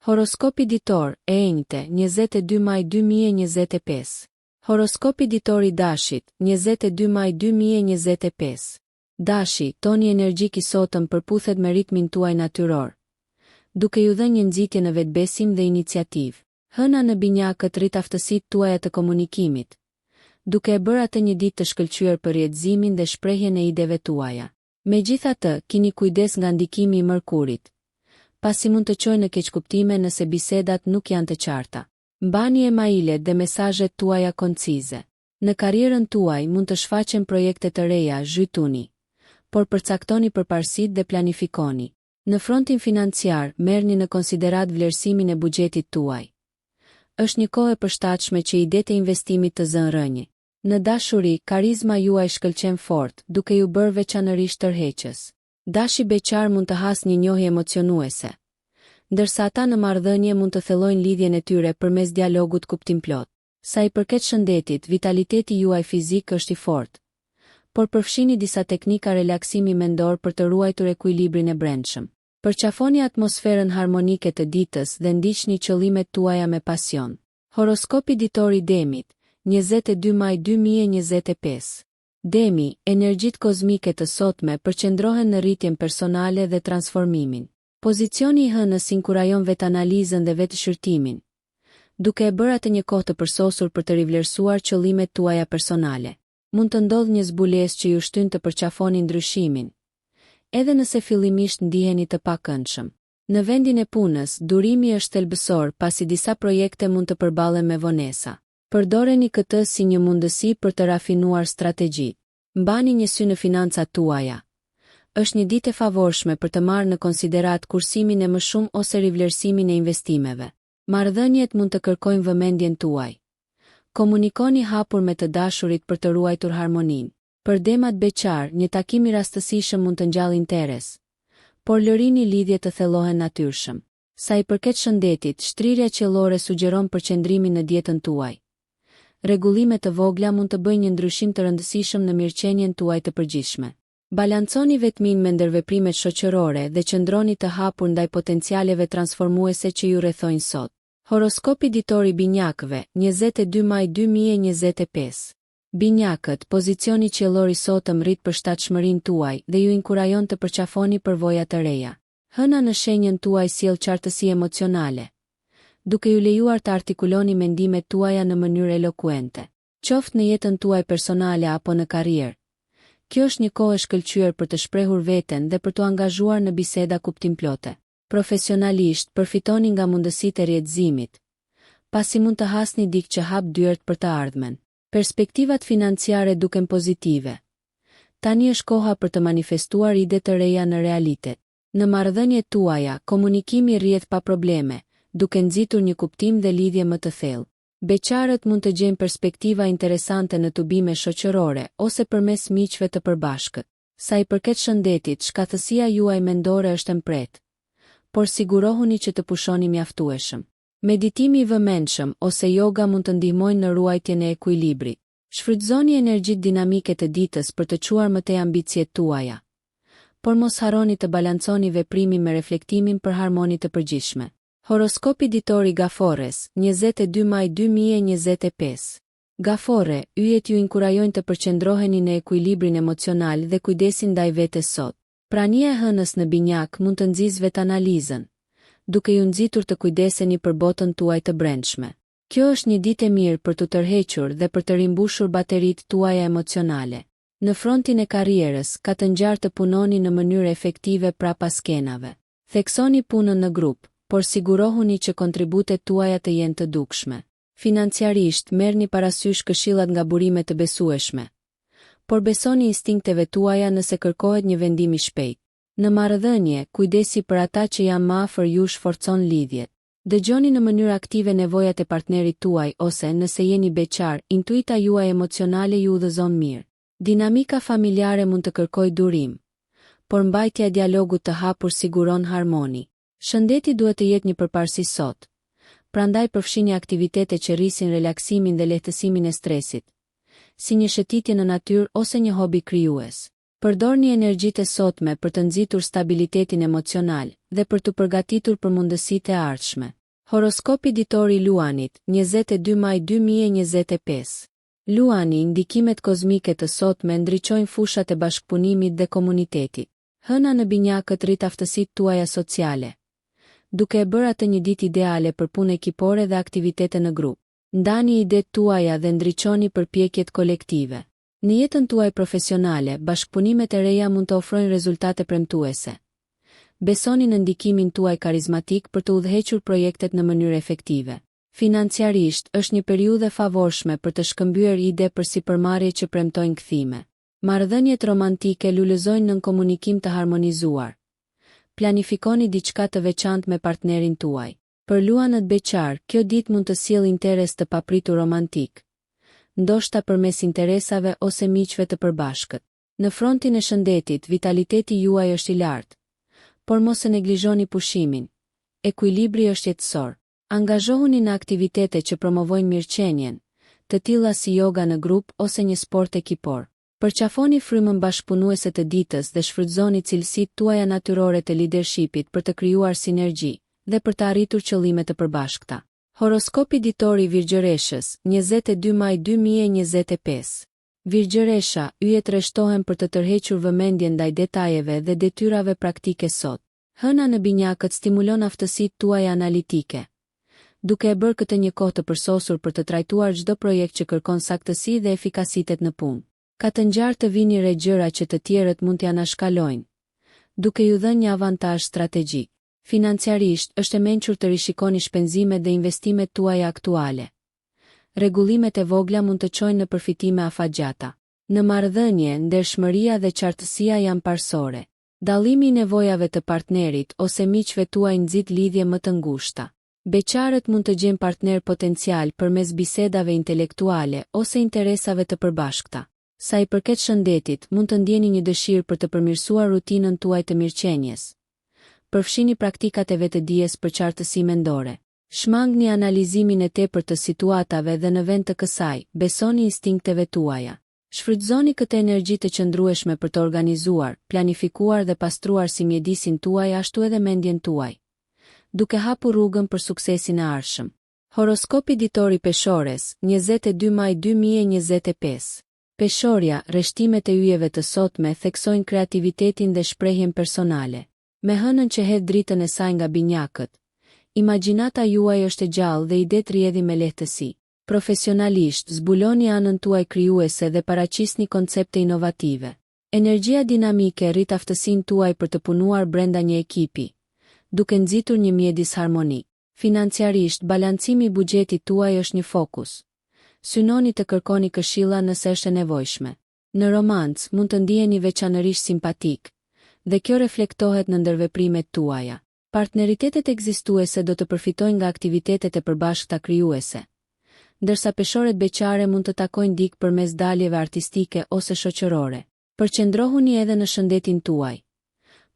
Horoskopi ditor, e enjte, 22 maj 2025. Horoskopi ditor i dashit, 22 maj 2025. Dashi, toni energjik i sotëm përputhet me ritmin tuaj natyror, duke ju dhënë një nxitje në vetbesim dhe iniciativë. Hëna në binjakët rrit aftësitë tuaja të komunikimit, duke e bërë atë një ditë të shkëlqyer për rrjedhimin dhe shprehjen e ideve tuaja. Megjithatë, keni kujdes nga ndikimi i Mërkurit, pasi mund të çojë në keqkuptime nëse bisedat nuk janë të qarta. Mbani emailet dhe mesazhet tuaja koncize. Në karrierën tuaj mund të shfaqen projekte të reja, zhytuni, por përcaktoni përparësitë dhe planifikoni. Në frontin financiar, merrni në konsiderat vlerësimin e buxhetit tuaj. Është një kohë e përshtatshme që idetë e investimit të zënë rënje. Në dashuri, karizma juaj shkëlqen fort, duke ju bërë veçanërisht tërheqës. Dashi beqar mund të hasë një njohje emocionuese, ndërsa ata në marrëdhënie mund të thellojnë lidhjen e tyre përmes dialogut kuptimplot. Sa i përket shëndetit, vitaliteti juaj fizik është i fortë, por përfshini disa teknika relaksimi mendor për të ruajtur ekuilibrin e brendshëm. Përqafoni atmosferën harmonike të ditës dhe ndiqni qëllimet tuaja me pasion. Horoskopi ditor i Demit, 22 maj 2025. Demi, energjitë kozmike të sotme përqendrohen në rritjen personale dhe transformimin. Pozicioni i hënës inkurajon vetanalizën dhe vetëshërtimin, duke e bërë atë një kohë të përsosur për të rivlerësuar qëllimet tuaja personale. Mund të ndodhë një zbulesë që ju shtyn të përqafoni ndryshimin, edhe nëse fillimisht ndiheni të pakëndshëm. Në vendin e punës, durimi është thelbësor pasi disa projekte mund të përballen me vonesa. Përdoreni këtë si një mundësi për të rafinuar strategjitë. Mbani një sy në financat tuaja. Është një ditë e favorshme për të marrë në konsiderat kursimin e më shumë ose rivlerësimin e investimeve. Marrëdhëniet mund të kërkojnë vëmendjen tuaj. Komunikoni hapur me të dashurit për të ruajtur harmoninë. Për demat beqar, një takim i rastësishëm mund të ngjallë interes, por lërini lidhje të thellohen natyrshëm. Sa i përket shëndetit, shtrirja qiellore sugjeron përqendrimin në dietën tuaj. Rregullime të vogla mund të bëjnë një ndryshim të rëndësishëm në mirëqenien tuaj të përgjithshme. Balanconi vetmin me ndërveprimet shoqërore dhe qëndroni të hapur ndaj potencialeve transformuese që ju rrethojnë sot. Horoskopi ditor i binjakëve, 22 maj 2025. Binjakët, pozicioni qiellor i sotëm rrit përshtatshmërinë tuaj dhe ju inkurajon të përqafoni përvoja të reja. Hëna në shenjën tuaj sjell qartësi emocionale, duke ju lejuar të artikuloni mendimet tuaja në mënyrë elokuente. Qoftë në jetën tuaj personale apo në karrierë, kjo është një kohë e shkëlqyer për të shprehur veten dhe për të angazhuar në biseda kuptimplote. Profesionalisht, përfitoni nga mundësitë e rrjedhimit, pasi mund të hasni dikë që hap dyert për të ardhmen. Perspektivat financiare duken pozitive. Tani është koha për të manifestuar ide të reja në realitet. Në marrëdhëniet tuaja, komunikimi rrjedh pa probleme, duke nxitur një kuptim dhe lidhje më të thellë. Beqarët mund të gjejnë perspektiva interesante në tubime shoqërore ose përmes miqve të përbashkët. Sa i përket shëndetit, shkathësia juaj mendore është e mpret, por sigurohuni që të pushoni mjaftueshëm. Meditimi i vëmendshëm ose yoga mund të ndihmojnë në ruajtjen e ekuilibrit. Shfrytëzoni energjitë dinamike të ditës për të çuar më tej ambicjet tuaja, por mos harroni të balanconi veprimin me reflektimin për harmoni të përgjithshme. Horoskopi ditor i Gafores, 22 maj 2025. Gafore, yjet ju inkurajojnë të përqendroheni në ekuilibrin emocional dhe kujdesin ndaj vetes sot. Prania e hënës në binjak mund të nxjisë vetanalizën, duke ju nxitur të kujdeseni për botën tuaj të brendshme. Kjo është një ditë e mirë për të tërhequr dhe për të rimbushur bateritë tuaja emocionale. Në frontin e karrierës, ka të ngjarë të punoni në mënyrë efektive prapas skenave. Theksoni punën në grup, por sigurohuni që kontributet tuaja të jenë të dukshme. Financiarisht, merrni parasysh këshillat nga burime të besueshme, por besoni instinkteve tuaja nëse kërkohet një vendim i shpejtë. Në marrëdhënie, kujdesi për ata që janë më afër jush forcon lidhjet. Dëgjoni në mënyrë aktive nevojat e partnerit tuaj ose nëse jeni beqar, intuita juaj emocionale ju udhëzon mirë. Dinamika familjare mund të kërkojë durim, por mbajtja e dialogut të hapur siguron harmoni. Shëndeti duhet të jetë një përparësi sot, prandaj përfshini aktivitete që rrisin relaksimin dhe lehtësimin e stresit, si një shëtitje në natyrë ose një hobi krijues. Përdorni energjitë e sotme për të nxitur stabilitetin emocional dhe për të përgatitur për mundësitë e ardhshme. Horoskopi ditor i Luanit, 22 maj 2025. Luani, ndikimet kozmike të sotme ndriçojnë fushat e bashkëpunimit dhe komunitetit. Hëna në binjakët rrit aftësitë tuaja sociale, duke e bërë atë një ditë ideale për punë ekipore dhe aktivitete në grup. Ndani idetë tuaja dhe ndriçoni përpjekjet kolektive. Në jetën tuaj profesionale, bashkëpunimet e reja mund të ofrojnë rezultate premtuese. Besoni në ndikimin tuaj karizmatik për të udhëhequr projektet në mënyrë efektive. Financiarisht, është një periudhë e favorshme për të shkëmbyer ide për sipërmarrje që premtojnë kthime. Marrëdhëniet romantike lulëzojnë në komunikim të harmonizuar. Planifikoni diçka të veçantë me partnerin tuaj. Për luanët beqar, kjo ditë mund të sjellë interes të papritur romantik, ndoshta përmes interesave ose miqve të përbashkët. Në frontin e shëndetit, vitaliteti juaj është i lartë, por mos e neglizhoni pushimin. Ekuilibri është jetësor. Angazhohuni në aktivitete që promovojnë mirëqenien, të tilla si yoga në grup ose një sport ekipor. Përqafoni frymën bashkëpunuese të ditës dhe shfrytëzoni cilësitë tuaja natyrore të leadershipit për të krijuar sinergji dhe për të arritur qëllime të përbashkëta. Horoskopi ditor i Virgjëreshës, 22 maj 2025. Virgjëresha, yjet rreshtohen për të tërhequr vëmendjen ndaj detajeve dhe detyrave praktike sot. Hëna në binjakët stimulon aftësitë tuaja analitike, duke e bërë këtë një kohë të përsosur për të trajtuar çdo projekt që kërkon saktësi dhe efikasitet në punë. Ka të ngjarë të vini re gjëra që të tjerët mund t'ja anashkalojnë, duke ju dhënë një avantazh strategjik. Financiarisht, është e mençur të rishikoni shpenzimet dhe investimet tuaja aktuale. Rregullimet e vogla mund të çojnë në përfitime afatgjata. Në marrëdhënie, ndershmëria dhe qartësia janë parsorë. Dallimi i nevojave të partnerit ose miqve tuaj nxit lidhje më të ngushta. Beqarët mund të gjejnë partner potencial përmes bisedave intelektuale ose interesave të përbashkëta. Sa i përket shëndetit, mund të ndjeni një dëshirë për të përmirësuar rutinën tuaj të mirëqenies. Përfshini praktikat e vetëdijes për qartësi mendore. Shmangni analizimin e tepërt të situatave dhe në vend të kësaj, besoni instinkteve tuaja. Shfrytëzoni këtë energji të qëndrueshme për të organizuar, planifikuar dhe pastruar si mjedisin tuaj ashtu edhe mendjen tuaj, duke hapur rrugën për suksesin e ardhshëm. Horoskopi ditor i Peshores, 22 maj 2025. Peshorja, rreshtimet e yjeve të sotme theksojnë kreativitetin dhe shprehjen personale. Me hënën që hedh dritën e saj nga binjakët, imagjinata juaj është e gjallë dhe idet rrjedhin me lehtësi. Profesionalisht, zbuloni anën tuaj krijuese dhe paraqisni koncepte inovative. Energjia dinamike rrit aftësinë tuaj për të punuar brenda një ekipi, duke nxitur një mjedis harmonik. Financiarisht, balancimi i buxhetit tuaj është një fokus. Synoni të kërkoni këshilla nëse është e nevojshme. Në romancë, mund të ndiheni veçanërisht simpatik, dhe kjo reflektohet në ndërveprimet tuaja. Partneritetet ekzistuese do të përfitojnë nga aktivitetet e përbashkëta krijuese, ndërsa peshoret beqare mund të takojnë dikë përmes daljeve artistike ose shoqërore. Përqendrohuni edhe në shëndetin tuaj.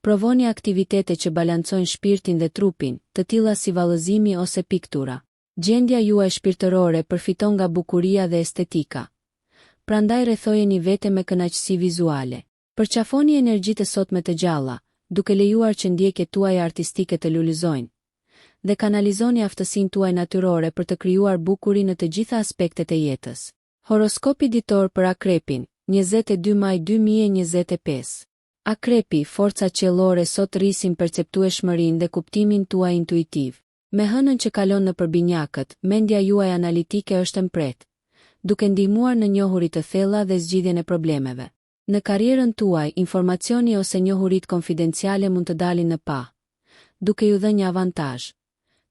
Provoni aktivitete që balancojnë shpirtin dhe trupin, të tilla si vallëzimi ose piktura. Gjendja juaj shpirtërore përfiton nga bukuria dhe estetika. Prandaj rrethojeni vete me kënaqësi vizuale. Përqafoni energjitë e sotme të gjalla, duke lejuar që ndjekjet tuaja artistike të lulëzojnë, dhe kanalizoni aftësinë tuaj natyrore për të krijuar bukuri në të gjitha aspektet e jetës. Horoskopi ditor për Akrepin, 22 maj 2025. Akrepi, forca qiellore sot rrisin perceptueshmërinë dhe kuptimin tuaj intuitiv. Me hënën që kalon në përbinjakët, mendja juaj analitike është mpret, duke ndihmuar në njohuri të thella dhe zgjidhjen e problemeve. Në karrierën tuaj, informacioni ose njohuritë konfidenciale mund të dalin në pa, duke ju dhënë një avantazh.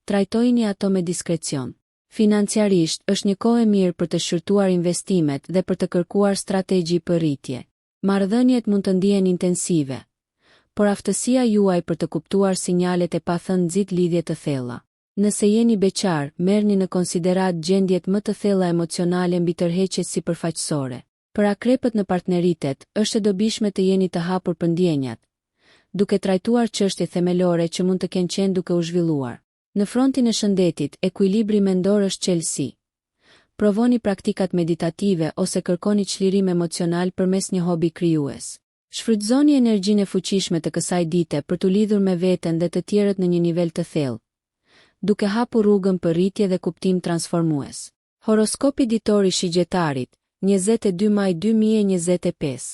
Trajtojini ato me diskrecion. Financiarisht, është një kohë e mirë për të shqyrtuar investimet dhe për të kërkuar strategji për rritje. Marrëdhëniet mund të ndihen intensive, por aftësia juaj për të kuptuar sinjalet e pathënë nxit lidhje të thella. Nëse jeni beqar, merrni në konsiderat gjendjet më të thella emocionale mbi tërheqjes sipërfaqësore. Për akrepët në partneritet, është e dobishme të jeni të hapur për ndjenjat, duke trajtuar çështje themelore që mund të kenë qenë duke u zhvilluar. Në frontin e shëndetit, ekuilibri mendor është çelësi. Provoni praktikat meditative ose kërkoni çlirim emocional përmes një hobi krijues. Shfrytëzoni energjinë e fuqishme të kësaj dite për t'u lidhur me veten dhe të tjerët në një nivel të thellë, duke hapur rrugën për rritje dhe kuptim transformues. Horoskopi ditor i Shigjetarit, 22 maj 2025.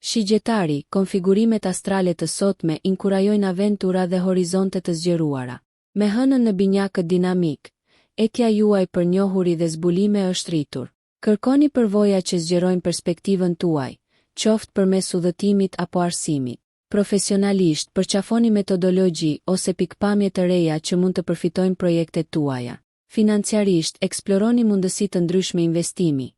Shigjetari, konfigurimet astrale të sotme inkurajojnë aventura dhe horizonte të zgjeruara. Me hënën në binjakët dinamik, etja juaj për njohuri dhe zbulime është rritur. Kërkoni përvoja që zgjerojnë perspektivën tuaj, qoftë përmes udhëtimit apo arsimit. Profesionalisht, përqafoni metodologji ose pikpamje të reja që mund të përfitojnë projektet tuaja. Financiarisht, eksploroni mundësi të ndryshme investimi,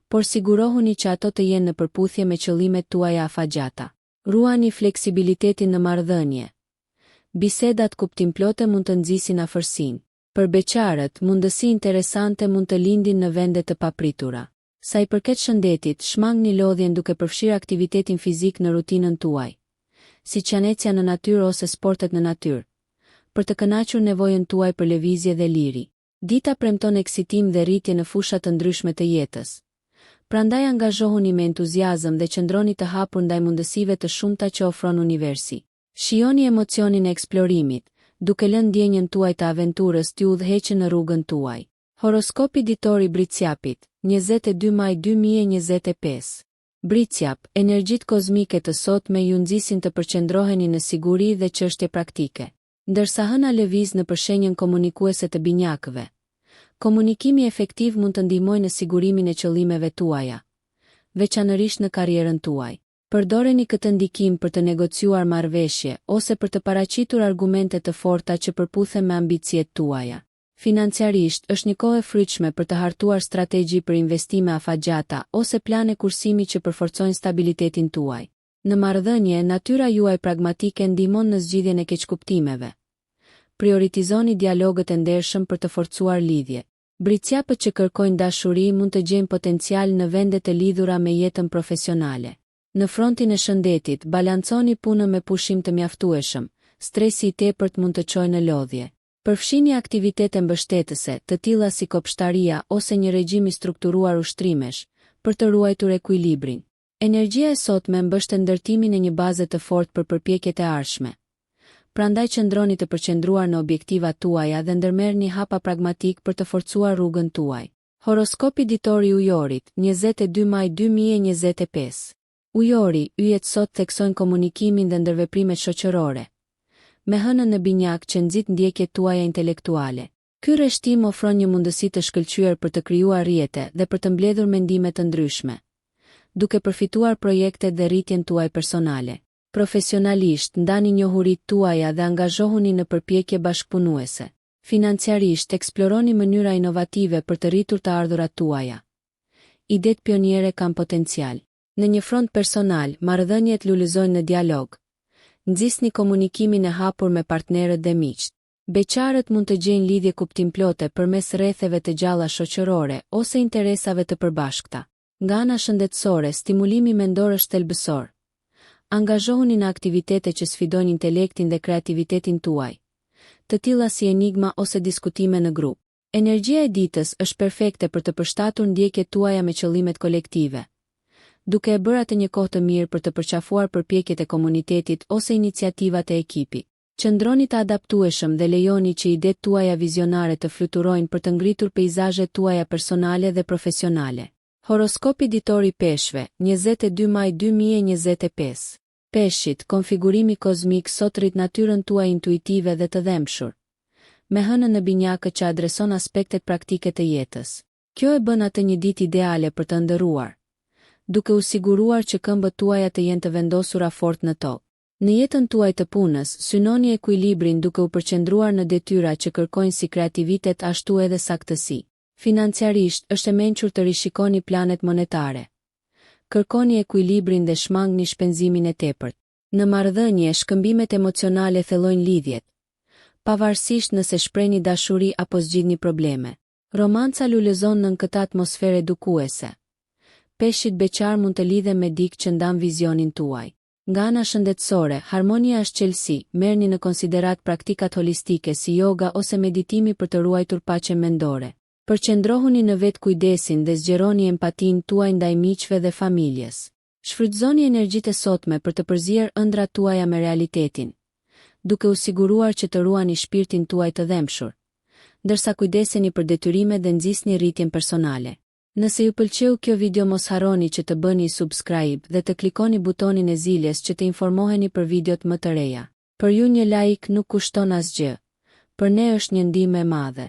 por sigurohuni që ato të jenë në përputhje me qëllimet tuaja afatgjata. Ruani fleksibilitetin në marrëdhënie. Bisedat kuptimplote mund të nxisin afërsinë. Për beqarët, mundësi interesante mund të lindin në vende të papritura. Sa i përket shëndetit, shmangni lodhjen duke përfshirë aktivitetin fizik në rutinën tuaj, si qanecja në natyrë ose sportet në natyrë, për të kënaqur nevojën tuaj për lëvizje dhe liri. Dita premton eksitim dhe rritje në fusha të ndryshme të jetës. Prandaj angazhohuni me entuziazëm dhe qëndroni të hapur ndaj mundësive të shumta që ofron universi. Shijoni emocionin e eksplorimit, duke lënë ndjenjën tuaj të aventurës t'ju udhëheqë në rrugën tuaj. Horoskopi ditor i Bricjapit, 22 maj 2025. Bricjap, energjitë kozmike të sotme ju nxisin të përqendroheni në siguri dhe çështje praktike. Ndërsa hëna lëviz në përshenjën komunikuese të binjakëve, komunikimi efektiv mund të ndihmojë në sigurimin e qëllimeve tuaja, veçanërisht në karrierën tuaj. Përdoreni këtë ndikim për të negociuar marrëveshje ose për të paraqitur argumente të forta që përputhen me ambicjet tuaja. Financiarisht, është një kohë e frytshme për të hartuar strategji për investime afatgjata ose plane kursimi që përforcojnë stabilitetin tuaj. Në marrëdhënie, natyra juaj pragmatike ndihmon në zgjidhjen e keqkuptimeve. Prioritizoni dialogët e ndershëm për të forcuar lidhje. Bricjapët që kërkojnë dashuri mund të gjejnë potencial në vendet e lidhura me jetën profesionale. Në frontin e shëndetit, balanconi punën me pushim të mjaftueshëm, stresi i tepërt mund të çojë në lodhje. Përfshini aktivitete mbështetëse, të tilla si kopshtaria ose një regjim i strukturuar ushtrimesh, për të ruajtur ekuilibrin. Energjia e sotme mbështet ndërtimin e një baze të fortë për përpjekjet e ardhshme. Prandaj qëndroni të përqendruar në objektivat tuaja dhe ndërmerrni hapa pragmatik për të forcuar rrugën tuaj. Horoskopi ditor i Ujorit, 22 maj 2025. Ujori, yjet sot theksojnë komunikimin dhe ndërveprimet shoqërore, me hënën në binjak që nxit ndjekjet tuaja intelektuale. Ky rreshtim ofron një mundësi të shkëlqyer për të krijuar rrjete dhe për të mbledhur mendime të ndryshme, duke përfituar projektet dhe rritjen tuaj personale. Profesionalisht, ndani njohuritë tuaja dhe angazhohuni në përpjekje bashkëpunuese. Financiarisht, eksploroni mënyra inovative për të rritur të ardhurat tuaja. Idetë pioniere kanë potencial. Në një front personal, marrëdhëniet lulëzojnë në dialog. Nxisni komunikimin e hapur me partnerët dhe miqt. Beqarët mund të gjejnë lidhje kuptimplote përmes rretheve të gjalla shoqërore ose interesave të përbashkëta. Nga ana shëndetësore, stimulimi mendor është thelbësor. Angazhohuni në aktivitete që sfidojnë intelektin dhe kreativitetin tuaj, të tilla si enigma ose diskutime në grup. Energjia e ditës është perfekte për të përshtatur ndjekjet tuaja me qëllimet kolektive, duke e bërë atë një kohë të mirë për të përqafuar përpjekjet e komunitetit ose iniciativat e ekipit. Qëndroni të adaptueshëm dhe lejoni që idetë tuaja vizionare të fluturojnë për të ngritur peizazhet tuaja personale dhe profesionale. Horoskopi ditor i Peshqve, 22 maj 2025. Peshqit, konfigurimi kozmik sot rrit natyrën tuaj intuitive dhe të dhemshur, me hënën në binjakë që adreson aspektet praktike të jetës. Kjo e bën atë një ditë ideale për të ndëruar, duke u siguruar që këmbët tuaja të jenë të vendosura fort në tokë. Në jetën tuaj të punës, synoni ekuilibrin duke u përqendruar në detyra që kërkojnë si kreativitet ashtu edhe saktësi. Financiarisht, është e mençur të rishikoni planet monetare. Kërkoni ekuilibrin dhe shmangni shpenzimin e tepërt. Në marrëdhënie, shkëmbimet emocionale thellojnë lidhjet, pavarësisht nëse shprehni dashuri apo zgjidhni probleme. Romanca lulëzon nën këtë atmosferë edukuese. Peshqit beqar mund të lidhen me dikë që ndan vizionin tuaj. Nga ana shëndetësore, harmonia është qelësi, merrni në konsiderat praktikat holistike si yoga ose meditimi për të ruajtur paqen mendore. Përqendrohuni në vetë kujdesin dhe zgjeroni empatinë tuaj ndaj miqve dhe familjes. Shfrytëzoni energjitë e sotme për të përzier ëndrat tuaja me realitetin, duke u siguruar që të ruani shpirtin tuaj të dhemshur, ndërsa kujdeseni për detyrimet dhe nxisni rritjen personale. Nëse ju pëlqeu kjo video, mos harroni që të bëni subscribe dhe të klikoni butonin e ziljes që të informoheni për videot më të reja. Për ju një like nuk kushton asgjë, për ne është një ndihmë e madhe.